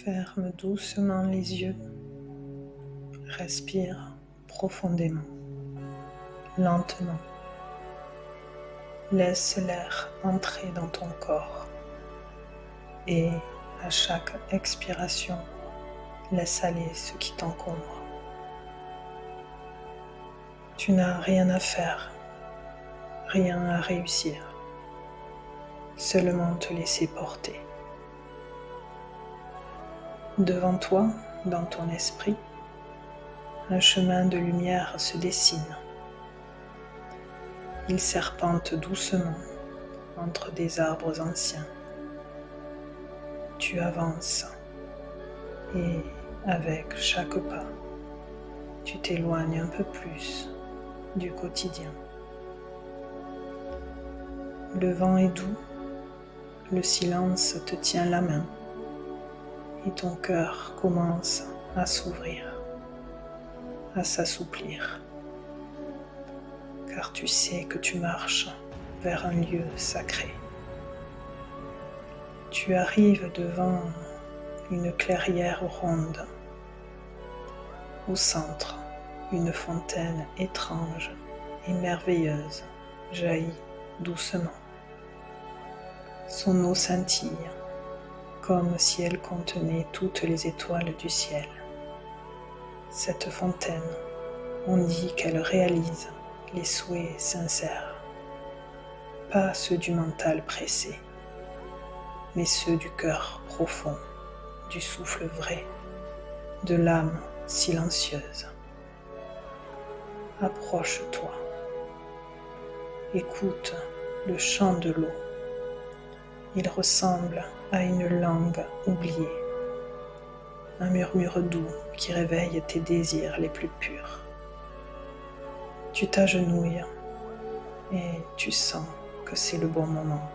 Ferme doucement les yeux, respire profondément, lentement. Laisse l'air entrer dans ton corps et à chaque expiration, laisse aller ce qui t'encombre. Tu n'as rien à faire, rien à réussir, seulement te laisser porter. Devant toi, dans ton esprit, un chemin de lumière se dessine. Il serpente doucement entre des arbres anciens. Tu avances et avec chaque pas, tu t'éloignes un peu plus du quotidien. Le vent est doux, le silence te tient la main et ton cœur commence à s'ouvrir, à s'assouplir, car tu sais que tu marches vers un lieu sacré. Tu arrives devant une clairière ronde. Au centre, une fontaine étrange et merveilleuse jaillit doucement. Son eau scintille, comme si elle contenait toutes les étoiles du ciel. Cette fontaine, on dit qu'elle réalise les souhaits sincères, pas ceux du mental pressé, mais ceux du cœur profond, du souffle vrai, de l'âme silencieuse. Approche-toi, écoute le chant de l'eau. Il ressemble à une langue oubliée, un murmure doux qui réveille tes désirs les plus purs. Tu t'agenouilles et tu sens que c'est le bon moment.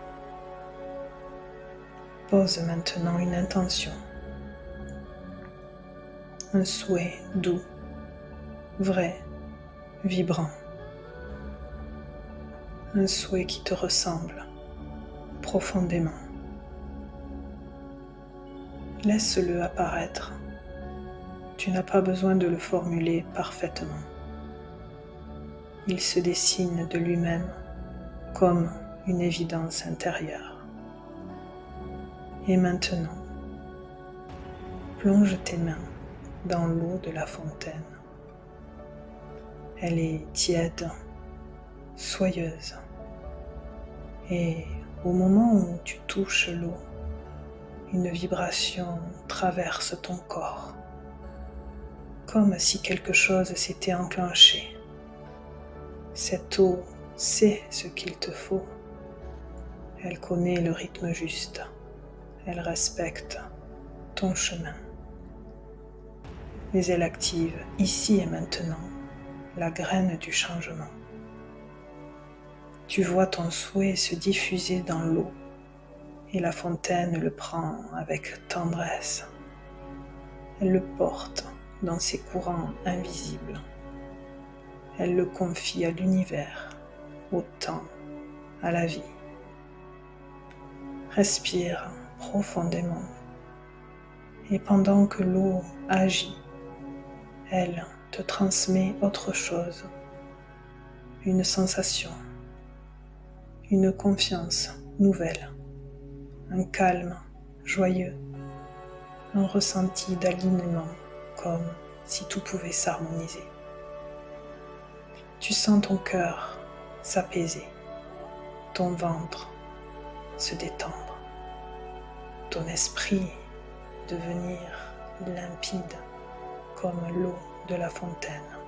Pose maintenant une intention, un souhait doux, vrai, vibrant, un souhait qui te ressemble profondément. Laisse-le apparaître. Tu n'as pas besoin de le formuler parfaitement. Il se dessine de lui-même comme une évidence intérieure. Et maintenant, plonge tes mains dans l'eau de la fontaine. Elle est tiède, soyeuse. Et au moment où tu touches l'eau, une vibration traverse ton corps, comme si quelque chose s'était enclenché. Cette eau sait ce qu'il te faut. Elle connaît le rythme juste. Elle respecte ton chemin. Mais elle active ici et maintenant la graine du changement. Tu vois ton souhait se diffuser dans l'eau et la fontaine le prend avec tendresse. Elle le porte dans ses courants invisibles. Elle le confie à l'univers, au temps, à la vie. Respire profondément et pendant que l'eau agit, elle te transmet autre chose, une sensation, une confiance nouvelle, un calme joyeux, un ressenti d'alignement comme si tout pouvait s'harmoniser. Tu sens ton cœur s'apaiser, ton ventre se détendre, ton esprit devenir limpide comme l'eau de la fontaine.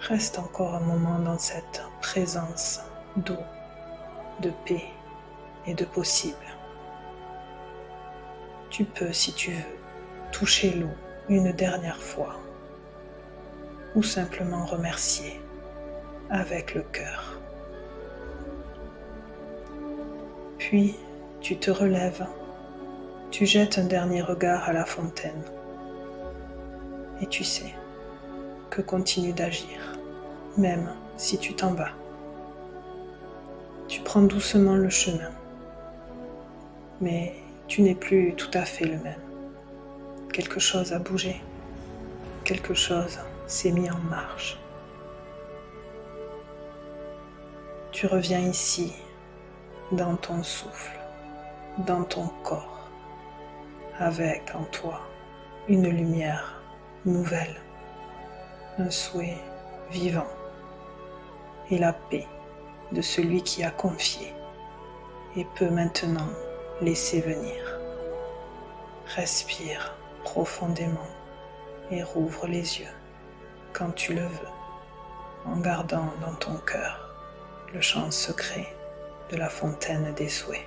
Reste encore un moment dans cette présence d'eau, de paix et de possible. Tu peux, si tu veux, toucher l'eau une dernière fois ou simplement remercier avec le cœur. Puis, tu te relèves, tu jettes un dernier regard à la fontaine et tu sais que continue d'agir, même si tu t'en vas. Tu prends doucement le chemin, mais tu n'es plus tout à fait le même. quelque chose a bougé, quelque chose s'est mis en marche. Tu reviens ici, dans ton souffle, dans ton corps, avec en toi une lumière nouvelle, un souhait vivant et la paix de celui qui a confié et peut maintenant laisser venir. Respire profondément et rouvre les yeux quand tu le veux, en gardant dans ton cœur le chant secret de la fontaine des souhaits.